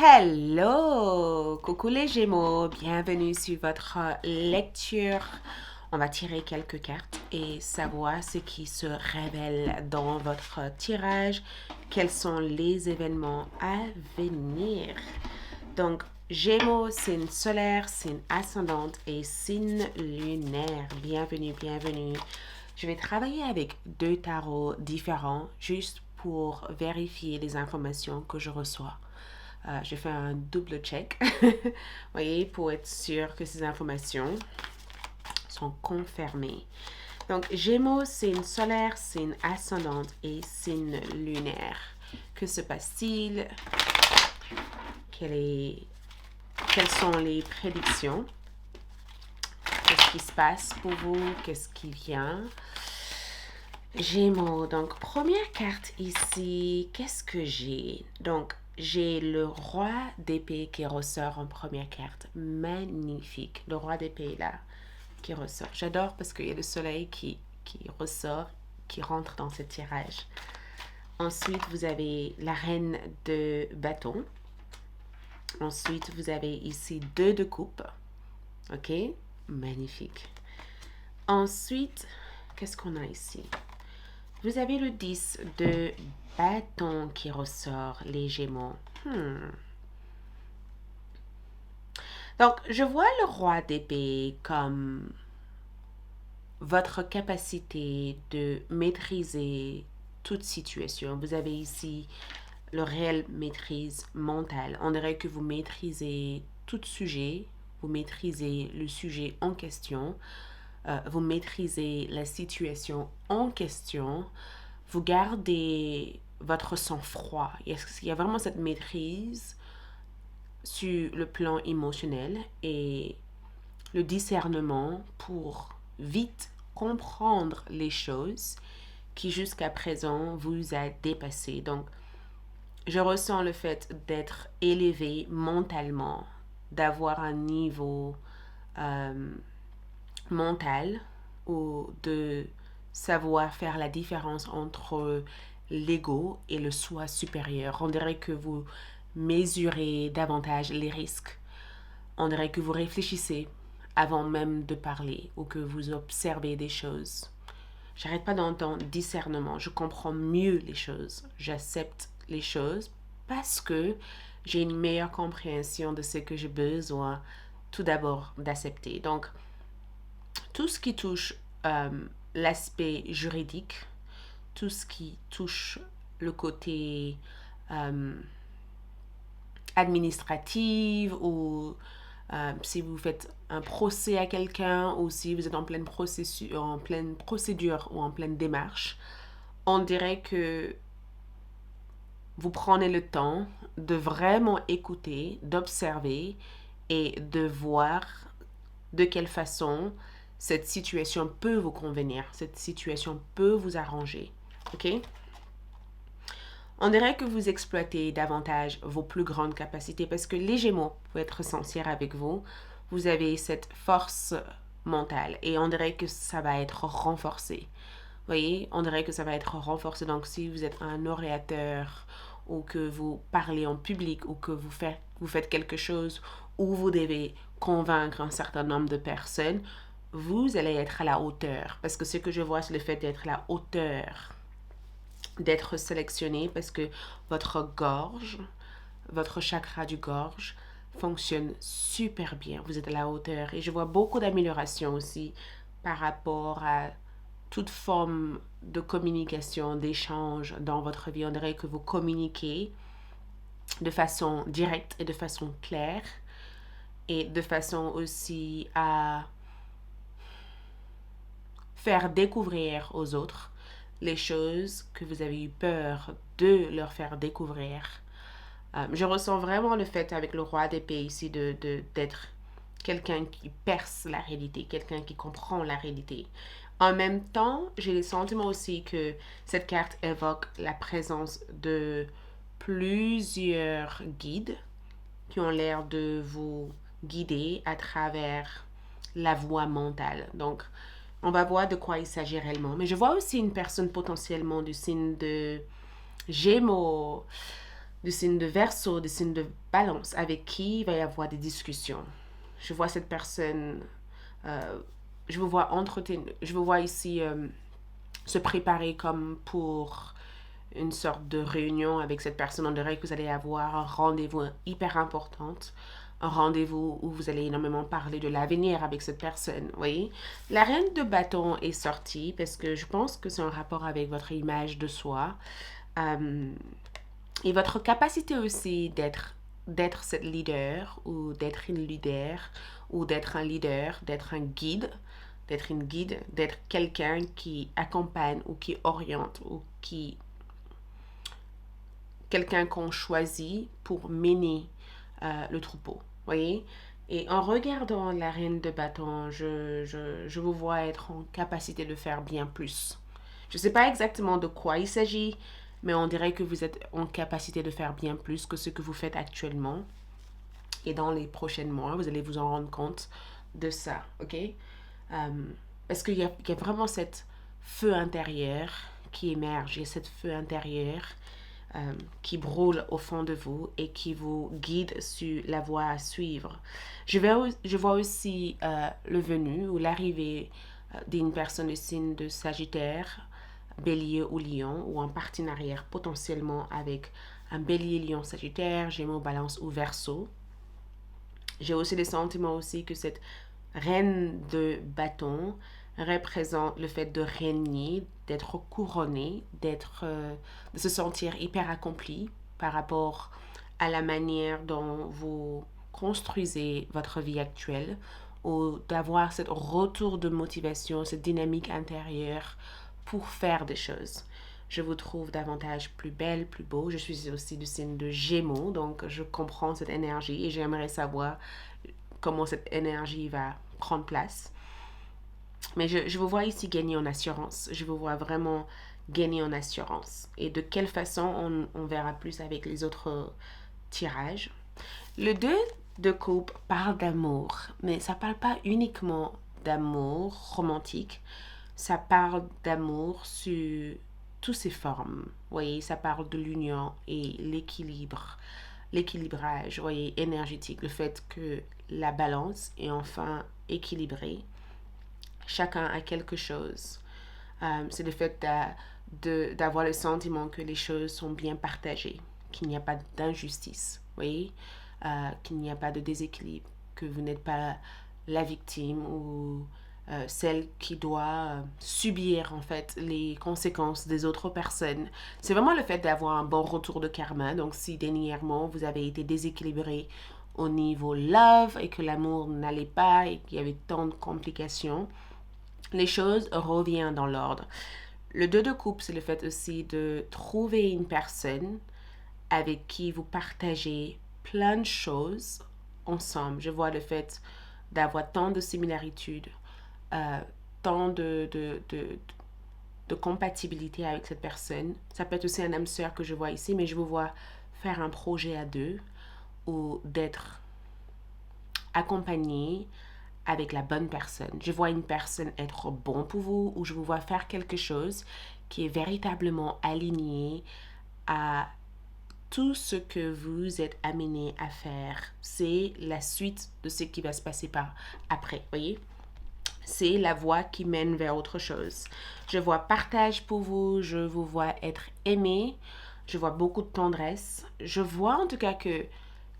Hello! Coucou les Gémeaux, bienvenue sur votre lecture. On va tirer quelques cartes et savoir ce qui se révèle dans votre tirage, quels sont les événements à venir. Donc, Gémeaux, signe solaire, signe ascendante et signe lunaire. Bienvenue, bienvenue. Je vais travailler avec deux tarots différents juste pour vérifier les informations que je reçois. Je fais un double check, voyez, pour être sûr que ces informations sont confirmées. Donc, Gémeaux, signe solaire, signe ascendante et signe lunaire. Que se passe-t-il? Quelles sont les prédictions? Qu'est-ce qui se passe pour vous? Qu'est-ce qui vient? Gémeaux, donc première carte ici, qu'est-ce que j'ai? Donc, j'ai le roi d'épée qui ressort en première carte. Magnifique. Le roi d'épée là, qui ressort. J'adore parce qu'il y a le soleil qui ressort, qui rentre dans ce tirage. Ensuite, vous avez la reine de bâton. Ensuite, vous avez ici 2 de coupe. Ok? Magnifique. Ensuite, qu'est-ce qu'on a ici? Vous avez le 10 de bâton qui ressort, les Gémeaux. Donc, je vois le roi d'épée comme votre capacité de maîtriser toute situation. Vous avez ici le réel maîtrise mentale. On dirait que vous maîtrisez tout sujet, vous maîtrisez le sujet en question, vous maîtrisez la situation en question, vous gardez votre sang-froid. Il y a vraiment cette maîtrise sur le plan émotionnel et le discernement pour vite comprendre les choses qui jusqu'à présent vous a dépassé. Donc, je ressens le fait d'être élevé mentalement, d'avoir un niveau mental ou de savoir faire la différence entre l'ego et le soi supérieur. On dirait que vous mesurez davantage les risques. On dirait que vous réfléchissez avant même de parler ou que vous observez des choses. J'arrête pas d'entendre discernement. Je comprends mieux les choses. J'accepte les choses parce que j'ai une meilleure compréhension de ce que j'ai besoin tout d'abord d'accepter. Donc, tout ce qui touche l'aspect juridique, tout ce qui touche le côté administratif ou si vous faites un procès à quelqu'un ou si vous êtes en pleine procédure ou en pleine démarche, on dirait que vous prenez le temps de vraiment écouter, d'observer et de voir de quelle façon cette situation peut vous convenir, cette situation peut vous arranger. OK? On dirait que vous exploitez davantage vos plus grandes capacités parce que les Gémeaux, pour être sincère avec vous, vous avez cette force mentale et on dirait que ça va être renforcé. Vous voyez, on dirait que ça va être renforcé. Donc, si vous êtes un orateur ou que vous parlez en public ou que vous faites quelque chose où vous devez convaincre un certain nombre de personnes, vous allez être à la hauteur. Parce que ce que je vois, c'est le fait d'être à la hauteur, d'être sélectionné parce que votre gorge, votre chakra du gorge fonctionne super bien. Vous êtes à la hauteur et je vois beaucoup d'améliorations aussi par rapport à toute forme de communication, d'échange dans votre vie. On dirait que vous communiquez de façon directe et de façon claire et de façon aussi à faire découvrir aux autres les choses que vous avez eu peur de leur faire découvrir. Je ressens vraiment le fait avec le roi d'épée ici d'être quelqu'un qui perce la réalité, quelqu'un qui comprend la réalité. En même temps, j'ai le sentiment aussi que cette carte évoque la présence de plusieurs guides qui ont l'air de vous guider à travers la voie mentale. Donc, on va voir de quoi il s'agit réellement. Mais je vois aussi une personne potentiellement du signe de Gémeaux. du signe de Verseau, du signe de Balance, avec qui il va y avoir des discussions. Je vois cette personne, euh, je vous vois ici se préparer comme pour une sorte de réunion avec cette personne. On dirait que vous allez avoir un rendez-vous hyper important, un rendez-vous où vous allez énormément parler de l'avenir avec cette personne. Vous voyez, la reine de bâton est sortie parce que je pense que c'est un rapport avec votre image de soi. Euh, et votre capacité aussi d'être cette leader ou d'être une leader ou d'être un leader, d'être un guide, d'être une guide, d'être quelqu'un qui accompagne ou qui oriente ou qui quelqu'un qu'on choisit pour mener le troupeau. Voyez? Et en regardant la reine de bâton, je vous vois être en capacité de faire bien plus. Je ne sais pas exactement de quoi il s'agit, mais on dirait que vous êtes en capacité de faire bien plus que ce que vous faites actuellement. Et dans les prochains mois, vous allez vous en rendre compte de ça, ok? Parce qu'il y a vraiment cette feu intérieur qui émerge, il y a cette feu intérieur qui brûle au fond de vous et qui vous guide sur la voie à suivre. Je vois aussi le venu ou l'arrivée d'une personne du signe de Sagittaire, Bélier ou Lion, ou en partenariat potentiellement avec un Bélier, Lion, Sagittaire, Gémeaux, Balance ou Verseau. J'ai aussi le sentiment aussi que cette reine de bâton représente le fait de régner, d'être couronné, de se sentir hyper accompli par rapport à la manière dont vous construisez votre vie actuelle ou d'avoir ce retour de motivation, cette dynamique intérieure pour faire des choses. Je vous trouve davantage plus belle, plus beau. Je suis aussi du signe de Gémeaux, donc je comprends cette énergie et j'aimerais savoir comment cette énergie va prendre place. Mais je vous vois ici gagner en assurance. Je vous vois vraiment gagner en assurance. Et de quelle façon, on verra plus avec les autres tirages. Le 2 de coupe parle d'amour, mais ça parle pas uniquement d'amour romantique. Ça parle d'amour sur toutes ses formes. Vous voyez, ça parle de l'union et l'équilibre, l'équilibrage, vous voyez, énergétique, le fait que la balance est enfin équilibrée. Chacun a quelque chose. C'est le fait d'avoir le sentiment que les choses sont bien partagées, qu'il n'y a pas d'injustice, vous voyez, qu'il n'y a pas de déséquilibre, que vous n'êtes pas la victime ou celle qui doit subir en fait les conséquences des autres personnes. C'est vraiment le fait d'avoir un bon retour de karma. Donc si dernièrement vous avez été déséquilibré au niveau love et que l'amour n'allait pas et qu'il y avait tant de complications, les choses reviennent dans l'ordre. Le 2 de coupe, c'est le fait aussi de trouver une personne avec qui vous partagez plein de choses ensemble. Je vois le fait d'avoir tant de similarités, euh, tant de compatibilité avec cette personne. Ça peut être aussi un âme sœur que je vois ici, mais je vous vois faire un projet à deux ou d'être accompagné avec la bonne personne. Je vois une personne être bon pour vous ou je vous vois faire quelque chose qui est véritablement aligné à tout ce que vous êtes amené à faire. C'est la suite de ce qui va se passer par après, voyez? C'est la voie qui mène vers autre chose. Je vois partage pour vous, je vous vois être aimé, je vois beaucoup de tendresse. Je vois en tout cas que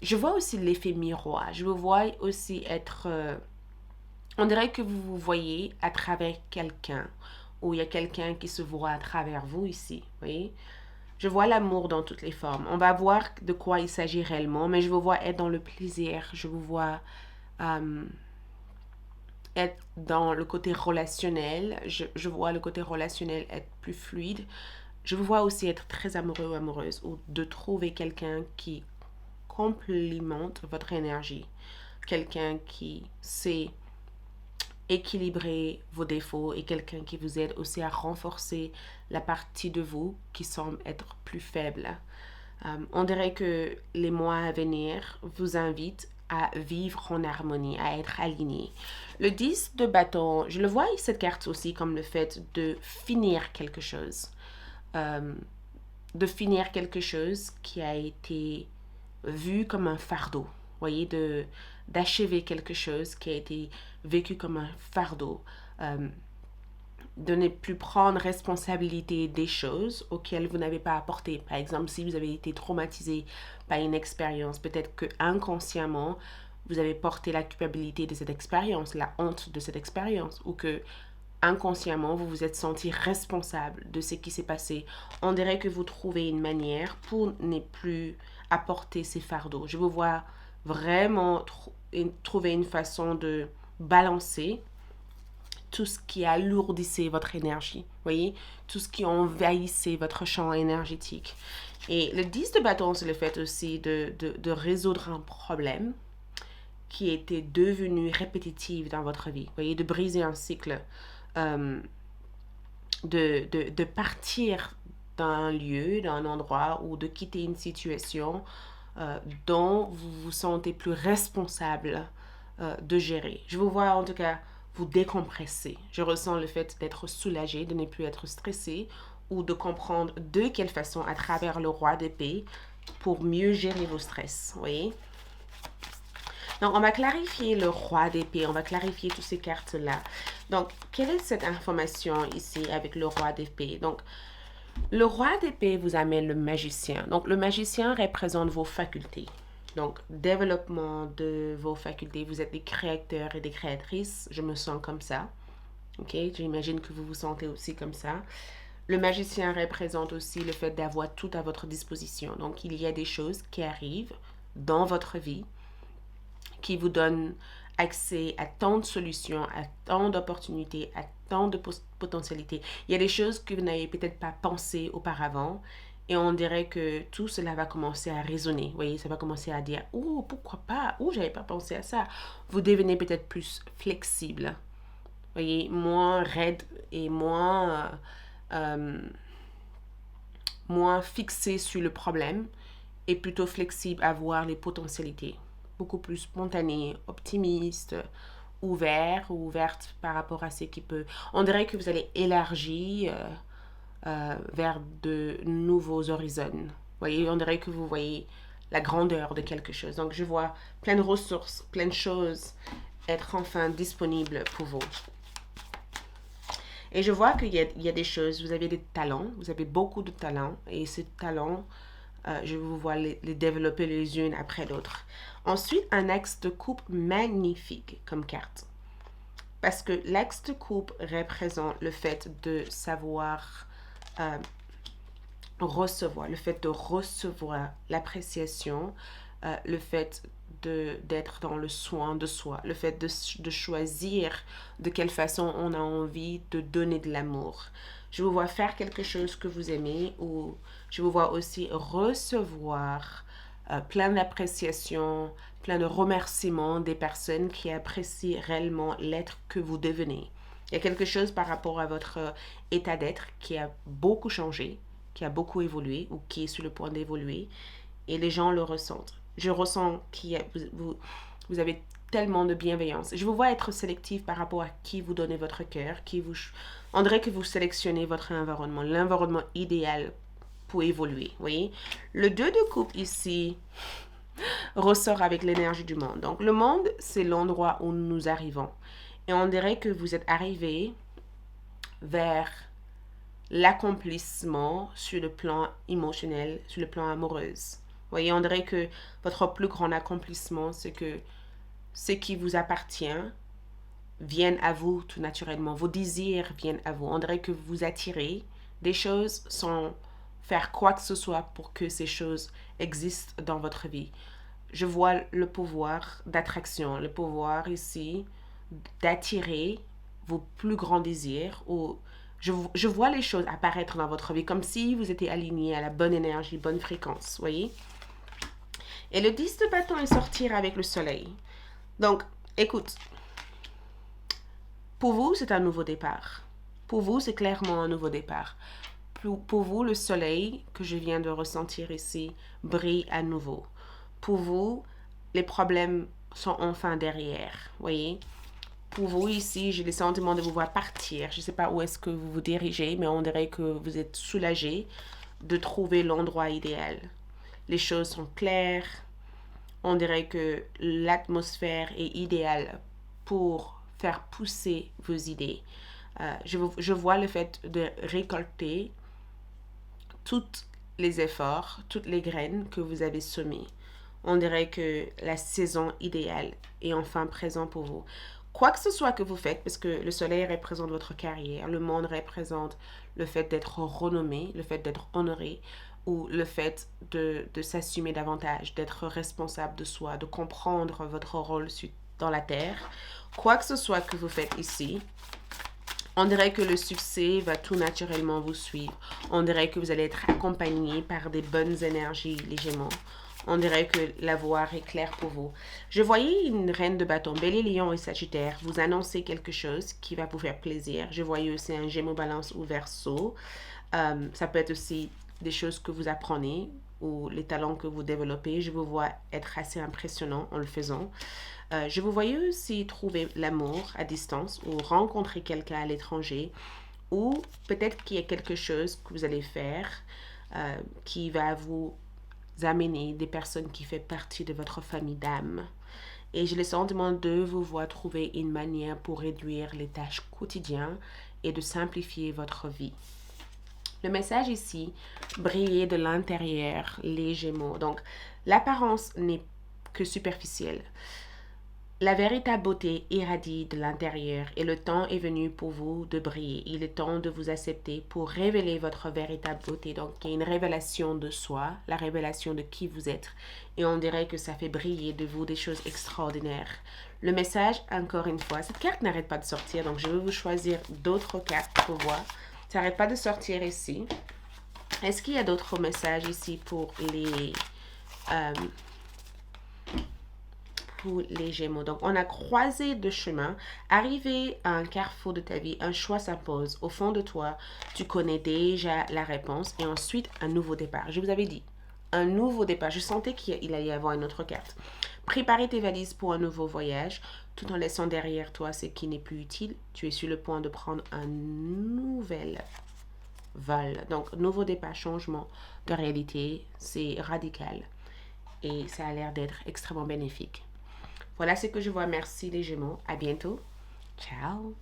je vois aussi l'effet miroir. Je vous vois aussi être on dirait que vous vous voyez à travers quelqu'un ou il y a quelqu'un qui se voit à travers vous ici, vous voyez? Je vois l'amour dans toutes les formes. On va voir de quoi il s'agit réellement, mais je vous vois être dans le plaisir. Je vous vois euh, être dans le côté relationnel. Je vois le côté relationnel être plus fluide. Je vous vois aussi être très amoureux ou amoureuse ou de trouver quelqu'un qui complimente votre énergie. Quelqu'un qui sait équilibrer vos défauts et quelqu'un qui vous aide aussi à renforcer la partie de vous qui semble être plus faible. On dirait que les mois à venir vous invitent à vivre en harmonie, à être aligné. Le 10 de bâton, je le vois cette carte aussi comme le fait de finir quelque chose. Euh, de finir quelque chose qui a été vu comme un fardeau. Voyez, d'achever quelque chose qui a été vécu comme un fardeau. De ne plus prendre responsabilité des choses auxquelles vous n'avez pas apporté. Par exemple, si vous avez été traumatisé par une expérience, peut-être que inconsciemment, vous avez porté la culpabilité de cette expérience, la honte de cette expérience, ou que inconsciemment, vous vous êtes senti responsable de ce qui s'est passé. On dirait que vous trouvez une manière pour ne plus apporter ces fardeaux. Je vous vois vraiment trouver une façon de balancer tout ce qui alourdissait votre énergie, voyez, tout ce qui envahissait votre champ énergétique. Et le 10 de bâton, c'est le fait aussi de résoudre un problème qui était devenu répétitif dans votre vie, voyez, de briser un cycle, de partir d'un lieu, d'un endroit ou de quitter une situation dont vous vous sentez plus responsable de gérer. Je vous vois en tout cas vous décompresser. Je ressens le fait d'être soulagé, de ne plus être stressé ou de comprendre de quelle façon à travers le roi d'épée pour mieux gérer vos stress. Vous voyez? Donc, on va clarifier le roi d'épée, on va clarifier toutes ces cartes-là. Donc, quelle est cette information ici avec le roi d'épée? Donc, le roi d'épée vous amène le magicien. Donc, le magicien représente vos facultés. Donc, développement de vos facultés. Vous êtes des créateurs et des créatrices. Je me sens comme ça. OK? J'imagine que vous vous sentez aussi comme ça. Le magicien représente aussi le fait d'avoir tout à votre disposition. Donc, il y a des choses qui arrivent dans votre vie qui vous donnent accès à tant de solutions, à tant d'opportunités, à tant de potentialités. Il y a des choses que vous n'avez peut-être pas pensé auparavant et on dirait que tout cela va commencer à résonner. Vous voyez, ça va commencer à dire « Oh, pourquoi pas? Oh, j'avais pas pensé à ça. » Vous devenez peut-être plus flexible. Vous voyez, moins raide et moins fixé sur le problème et plutôt flexible à voir les potentialités. Beaucoup plus spontané, optimiste, ouvert ou ouverte par rapport à ce qui peut... On dirait que vous allez élargir vers de nouveaux horizons. Vous voyez, on dirait que vous voyez la grandeur de quelque chose. Donc, je vois plein de ressources, plein de choses être enfin disponibles pour vous. Et je vois qu'il y a des choses, vous avez des talents, vous avez beaucoup de talents, et ces talents, je vous vois les développer les unes après l'autre. Ensuite, un axe de coupe magnifique comme carte. Parce que l'axe de coupe représente le fait de savoir recevoir, le fait de recevoir l'appréciation, le fait d'être dans le soin de soi, le fait de choisir de quelle façon on a envie de donner de l'amour. Je vous vois faire quelque chose que vous aimez ou je vous vois aussi recevoir plein d'appréciation, plein de remerciements des personnes qui apprécient réellement l'être que vous devenez. Il y a quelque chose par rapport à votre état d'être qui a beaucoup changé, qui a beaucoup évolué ou qui est sur le point d'évoluer et les gens le ressentent. Je ressens que vous avez tellement de bienveillance. Je vous vois être sélectif par rapport à qui vous donnez votre cœur, on dirait que vous sélectionnez votre environnement, l'environnement idéal pour évoluer, vous voyez. Le 2 de coupe ici ressort avec l'énergie du monde. Donc, le monde, c'est l'endroit où nous arrivons. Et on dirait que vous êtes arrivé vers l'accomplissement sur le plan émotionnel, sur le plan amoureux. Vous voyez, on dirait que votre plus grand accomplissement, c'est que ce qui vous appartient vienne à vous tout naturellement. Vos désirs viennent à vous. On dirait que vous attirez des choses sans faire quoi que ce soit pour que ces choses existent dans votre vie. Je vois le pouvoir d'attraction, le pouvoir ici d'attirer vos plus grands désirs ou je vois les choses apparaître dans votre vie comme si vous étiez aligné à la bonne énergie, bonne fréquence, voyez? Et le 10 de bâton est sortir avec le soleil. Donc, écoute, pour vous, c'est un nouveau départ. Pour vous, c'est clairement un nouveau départ. Pour vous, le soleil que je viens de ressentir ici brille à nouveau. Pour vous, les problèmes sont enfin derrière, voyez? Pour vous ici, j'ai le sentiment de vous voir partir. Je ne sais pas où est-ce que vous vous dirigez, mais on dirait que vous êtes soulagé de trouver l'endroit idéal. Les choses sont claires. On dirait que l'atmosphère est idéale pour faire pousser vos idées. Je vois le fait de récolter tous les efforts, toutes les graines que vous avez semées. On dirait que la saison idéale est enfin présente pour vous. Quoi que ce soit que vous faites, parce que le soleil représente votre carrière, le monde représente le fait d'être renommé, le fait d'être honoré, ou le fait de s'assumer davantage, d'être responsable de soi, de comprendre votre rôle dans la terre. Quoi que ce soit que vous faites ici, on dirait que le succès va tout naturellement vous suivre. On dirait que vous allez être accompagné par des bonnes énergies, les Gémeaux. On dirait que la voie est claire pour vous. Je voyais une reine de bâton, Bélier, Lion et Sagittaire, vous annoncer quelque chose qui va vous faire plaisir. Je voyais aussi un Gémeaux, Balance ou Verseau. Ça peut être aussi des choses que vous apprenez ou les talents que vous développez. Je vous vois être assez impressionnant en le faisant. Je vous voyais aussi trouver l'amour à distance ou rencontrer quelqu'un à l'étranger, ou peut-être qu'il y a quelque chose que vous allez faire qui va vous amener des personnes qui font partie de votre famille d'âme. Et j'ai le sentiment de vous voir trouver une manière pour réduire les tâches quotidiennes et de simplifier votre vie. Le message ici, briller de l'intérieur, les Gémeaux. Donc, l'apparence n'est que superficielle. La véritable beauté irradie de l'intérieur et le temps est venu pour vous de briller. Il est temps de vous accepter pour révéler votre véritable beauté. Donc, il y a une révélation de soi, la révélation de qui vous êtes. Et on dirait que ça fait briller de vous des choses extraordinaires. Le message, encore une fois, cette carte n'arrête pas de sortir. Donc, je vais vous choisir d'autres cartes pour voir. Ça n'arrête pas de sortir ici. Est-ce qu'il y a d'autres messages ici pour les Gémeaux? Donc, on a croisé de chemin, arrivé à un carrefour de ta vie, un choix s'impose. Au fond de toi, tu connais déjà la réponse et ensuite un nouveau départ. Je vous avais dit, un nouveau départ. Je sentais qu'il allait y avoir une autre carte. Préparer tes valises pour un nouveau voyage, tout en laissant derrière toi ce qui n'est plus utile. Tu es sur le point de prendre un nouvel vol. Donc, nouveau départ, changement de réalité, c'est radical et ça a l'air d'être extrêmement bénéfique. Voilà ce que je vois. Merci les Gémeaux. À bientôt. Ciao.